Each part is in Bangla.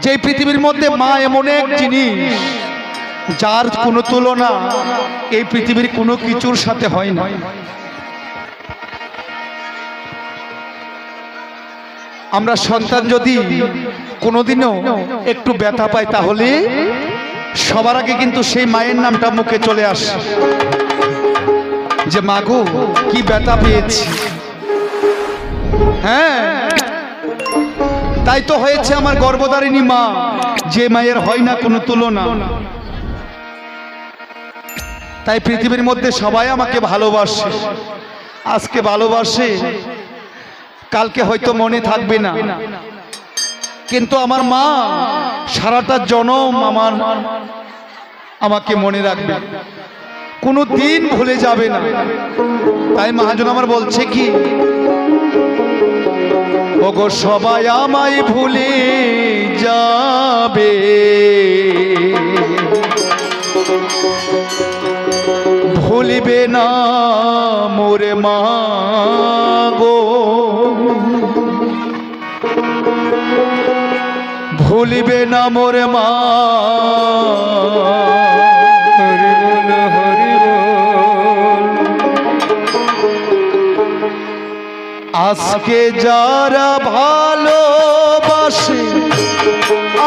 যে পৃথিবীর মধ্যে মা এমন এক জিনিস যার কোনো তুলনা এই পৃথিবীর কোনো কিছুর সাথে হয় না। আমরা সন্তান যদি কোনোদিনও একটু ব্যথা পাই তাহলে সবার আগে কিন্তু সেই মায়ের নামটা মুখে চলে আসে যে মাগো কি ব্যথা পেয়েছি। হ্যাঁ, তাই তো হয়েছে আমার গর্ভধারিণী মা, যে মায়ের হয় না কোনো তুলনা। তাই পৃথিবীর মধ্যে সবাই আমাকে ভালোবাসে, আজকে ভালোবাসে, কালকে হয়তো মনে থাকবে না, কিন্তু আমার মা সারাটা জনম আমাকে মনে রাখবে, কোনো দিন ভুলে যাবে না। তাই মহাজন আমার বলছে কি, ওগো সবাই আমায় ভুলে যাবে, ভুলিবে না মোরে মা গো, ভুলিবে না মোরে মা। হরি বল হরি বল। আজকে যারা ভালোবাসে,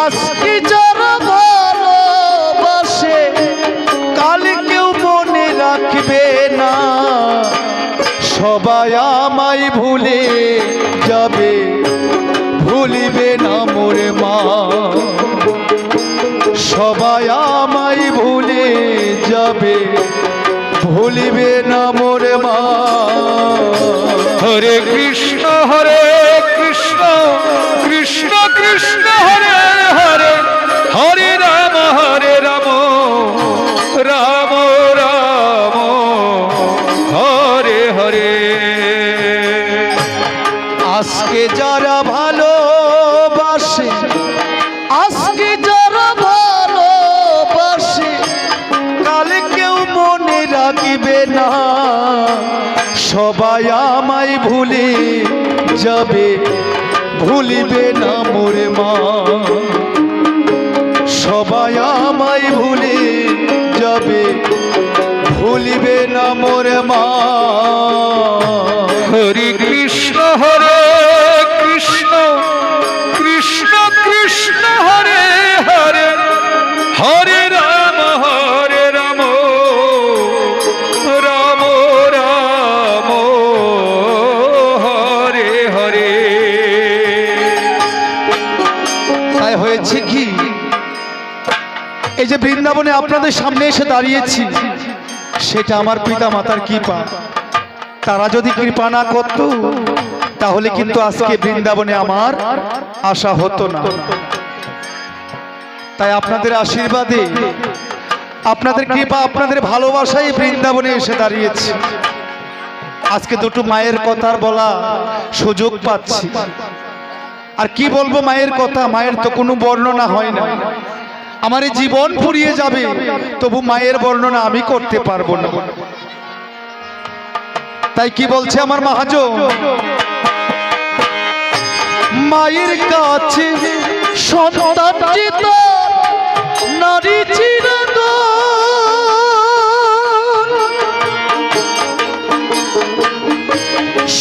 আজকে যারা ভালোবাসে, কাল কেউ মনে রাখবে না, সবাই আমায় ভুলে যাবে, ভুলিবে না মোরে মা, সবাই আমায় ভুলে যাবে, ভুলিবে না মোরে মা। হরে কৃষ্ণ কৃষ্ণ কৃষ্ণ কৃষ্ণ হরে হরে, হরে রাম রাম রাম হরে হরে। আজকে যারা ভালোবাসে, আজকে যারা ভালোবাসে, কাল কেউ মনে রাখবে না, সবাই আমায় ভুলে যাবে, ভুলিবে না মোরে মা, সবাই আমায় ভুলে যাবে, ভুলিবে না মোরে মা। হরে কৃষ্ণ কৃষ্ণ কৃষ্ণ কৃষ্ণ হরে হরে, হরে রাম রাম রাম হরে হরে। তাই হয়েছে কি, এই যে বৃন্দাবনে আপনাদের সামনে এসে দাঁড়িয়েছি, সেটা আমার পিতা মাতার কৃপা। তারা যদি কৃপা না করত তাহলে কিন্তু আজকে বৃন্দাবনে আমার আশা হতো না। তাই আপনাদের আশীর্বাদে, আপনাদের কৃপা, আপনাদের ভালোবাসায় বৃন্দাবনে এসে দাঁড়িয়েছি। আজকে দুটো মায়ের কথা বলা সুযোগ পাচ্ছি। আর কি বলবো মায়ের কথা, মায়ের তো কোনো বর্ণনা হয় না। আমার এই জীবন ফুরিয়ে যাবে, তবু মায়ের বর্ণনা আমি করতে পারবো না। তাই কি বলছে আমার মহাজন, মায়ের কাছে সন্তান চিত নারী চিরন্তন,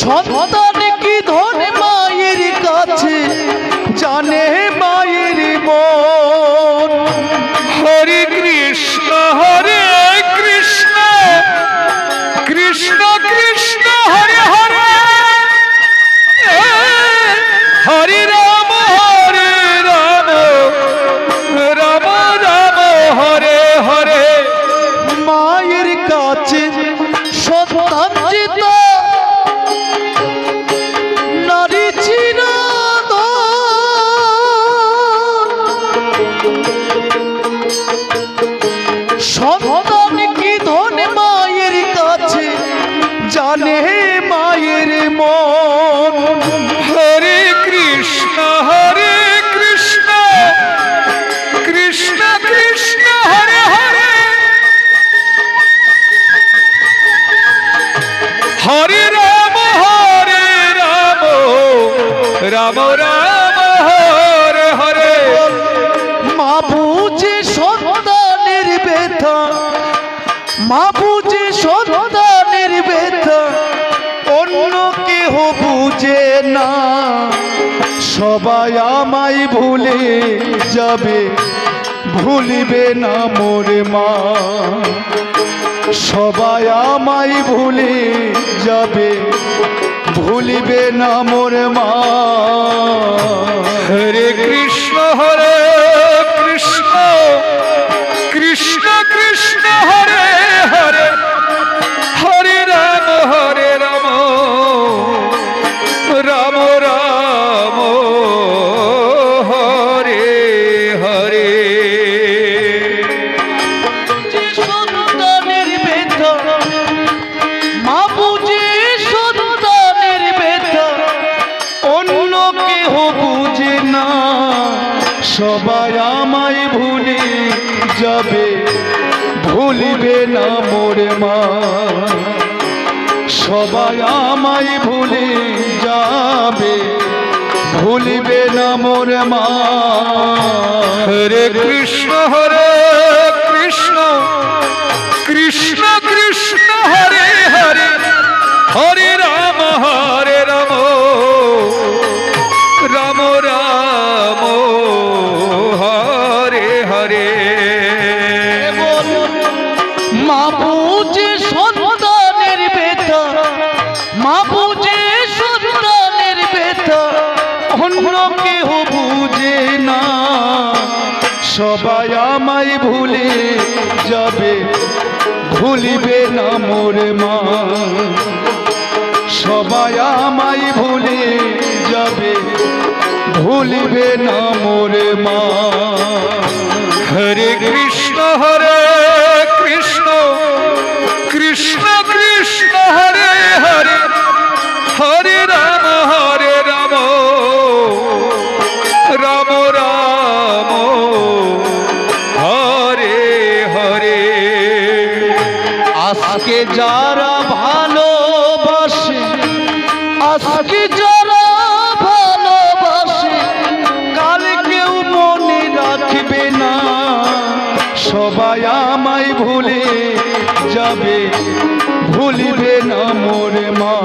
সন্তান কি ধন মায়ের কাছে জানে মায়ের মন। হরে কৃষ্ণ কৃষ্ণ কৃষ্ণ কৃষ্ণ হরে হরে, হরে রাম রাম রাম হরে হরে। মায়ের কাছে সন্তান চিত নারী চিরন্তন, সবাই আমায় ভুলে যাবে, ভুলিবে না মোরে মা। সবাই আমায় ভুলে যাবে, ভুলিবে না মোরে মা। হরে কৃষ্ণ কৃষ্ণ কৃষ্ণ কৃষ্ণ হরে হরে, হরে রাম রাম রাম হরে হরে। যে সন্তানের ব্যথা মা বুঝে, সন্তানের ব্যথা অন্য কেহ বুঝে না। সবাই আমায় ভুলে যাবে, ভুলিবে না মোরে মা। সবাই আমায় ভুলে যাবে, ভুলিবে না মোরে মা। হরে কৃষ্ণ কৃষ্ণ কৃষ্ণ কৃষ্ণ হরে হরে, হরে রাম রাম রাম হরে হরে। মা বুঝে সন্তানের ব্যথা, মা বুঝে সন্তানের ব্যথা অন্য কেহ বুঝে না। সবাই আমায় ভুলে যাবে, ভুলিবে না মোরে মা। সবাই আমায় ভুলে যাবে, ভুলিবে না মোরে মা। হরে কৃষ্ণ কৃষ্ণ কৃষ্ণ কৃষ্ণ হরে হরে, হরে রাম রাম রাম হরে হরে। আজকে যারা ভালোবাসে, আজকে যারা ভালোবাসে, কাল কেউ মনে রাখবে না। সবাই আমায় ভুলে যাবে, ভুলিবে না মোরে মা।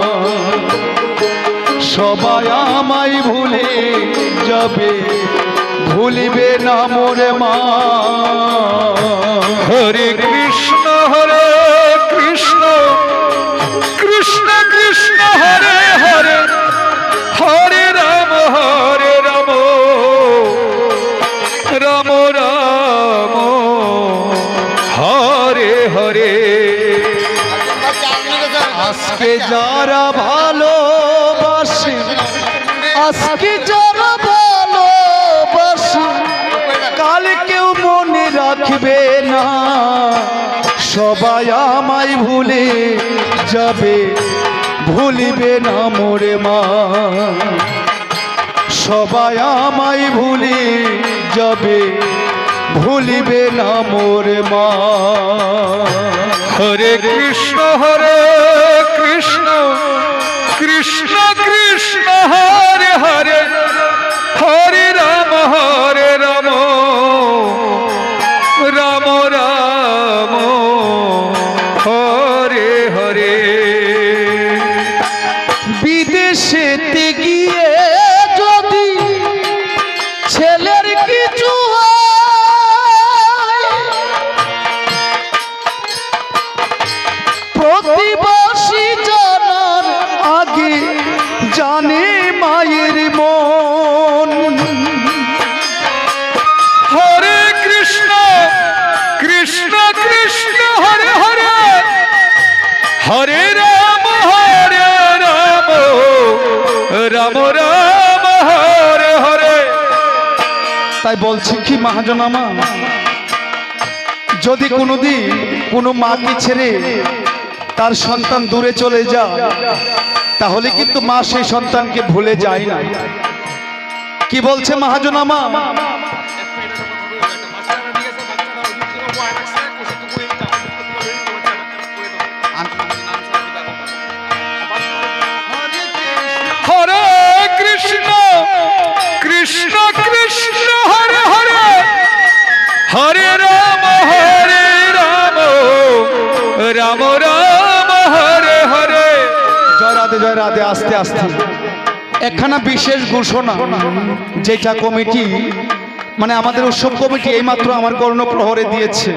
সবাই আমায় ভুলে যাবে, ভুলিবে না মোরে মা। হরে কৃষ্ণ কৃষ্ণ কৃষ্ণ কৃষ্ণ হরে হরে, হরে রাম রাম রাম হরে হরে। আজকে যারা ভালোবাসে, আজকে যারা ভালোবাসে, কাল কেউ মনে রাখবে না। সবাই আমায় ভুলে যাবে, ভুলিবে না মোরে মা। সবাই আমায় ভুলে যাবে, ভুলিবে না মোরে মা। হরে কৃষ্ণ কৃষ্ণ কৃষ্ণ কৃষ্ণ হরে হরে, হরে রাম রাম রাম হরে হরে। বিদেশেতে গিয়ে যদি ছেলের কিছু হয়, প্রতিবাসী জানার আগে জানে মায়ের মন। হরে কৃষ্ণ কৃষ্ণ কৃষ্ণ হরে হরে, হরে রাম রাম রাম হরে হরে। তাই বলছি কি মহাজন আমার, যদি কোনোদিন কোনো মাকে ছেড়ে তার সন্তান দূরে চলে যায়, তাহলে কিন্তু মা সেই সন্তানকে ভুলে যায় না। কি বলছে মহাজন আমার? হরে কৃষ্ণ কৃষ্ণ কৃষ্ণ হরে হরে, হরে রাম রাম রাম হরে হরে। জয় রাধে জয় রাধে। আস্তে আস্তে একখানা বিশেষ ঘোষণা, যেটা কমিটি মানে আমাদের উৎসব কমিটি এইমাত্র আমার কর্ণপ্রহরে দিয়েছে।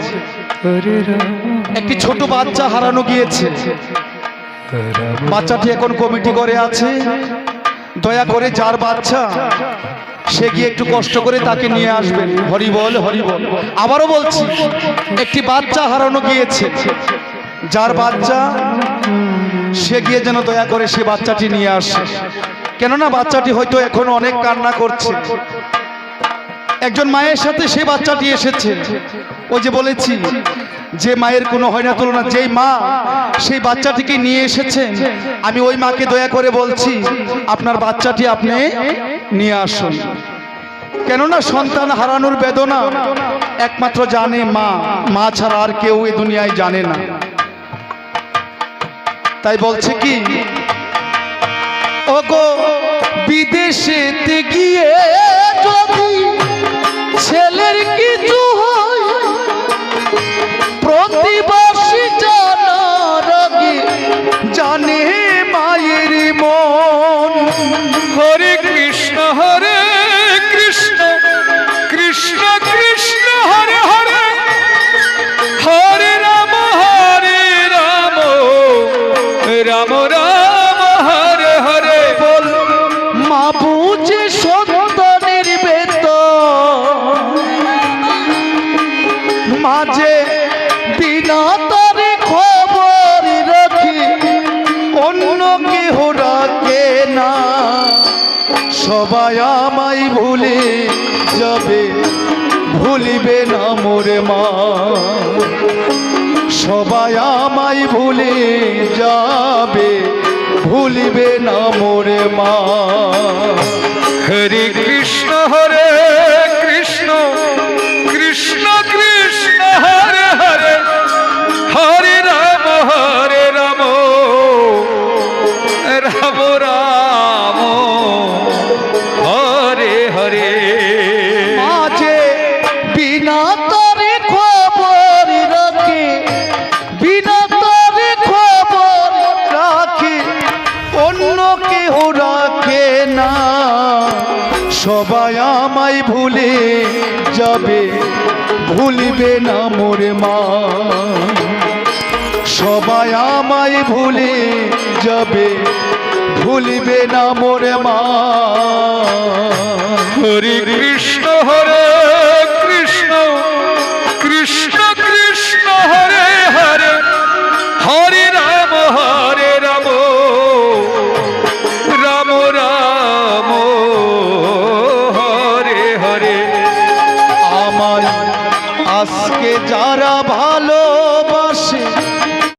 একটি ছোট বাচ্চা হারানো গিয়েছে। বাচ্চাটি এখন কমিটি করে আছে। দয়া করে যার বাচ্চা সে গিয়ে একটু কষ্ট করে তাকে নিয়ে আসবেন। হরিবল হরিবল। আবারও বলছি, একটি বাচ্চা হারানো গিয়েছে। যার বাচ্চা সে গিয়ে যেন দয়া করে সে বাচ্চাটি নিয়ে আসে। কেননা বাচ্চাটি হয়তো এখন অনেক কান্না করছে। একজন মায়ের সাথে সেই বাচ্চাটি এসেছে। ওই যে বলেছি যে মায়ের কোনো হয় না তুলনা, যেই মা সেই বাচ্চাটিকে নিয়ে এসেছে, আমি ওই মাকে দয়া করে বলছি আপনার বাচ্চাটি আপনি নিয়ে আসুন। কেননা সন্তান হারানোর বেদনা একমাত্র জানে মা, মা ছাড়া আর কেউ এই দুনিয়ায় জানে না। তাই বলছে কি, ওগো বিদেশেতে গিয়ে যদি ছেলের কিছু হয়, প্রতিবাসী জানার আগে জানে মায়ের মন। হরে কৃষ্ণ কৃষ্ণ কৃষ্ণ হরে হরে, হরে রাম রাম রাম হরে হরে। বল মা বুঝে সন্তানের বেদনা, মাঝে বিনা তারে খবর রাখি, অন্য কেহ রাখে না। সবাই আমায় ভুলে যাবে, ভুলিবে না মোরে মা। সবাই আমায় ভুলে যাবে, ভুলিবে না মোরে মা। হরে কৃষ্ণ কৃষ্ণ কৃষ্ণ হরে হরে, হরে রাম রাম রাম হরে হরে। মাঝে বিনা তারে খবর রাখি, বিনা তারে খবর রাখে, অন্য কেহ রাখে না। সবাই আমায় ভুলে যাবে, ভুলিবে না মোরে মা। সবাই আমায় ভুলে যাবে, ভুলিবে না মোরে মা। হরে কৃষ্ণ কৃষ্ণ কৃষ্ণ কৃষ্ণ হরে হরে, হরে রাম রাম রাম হরে হরে। আমার আজকে যারা ভালোবাসে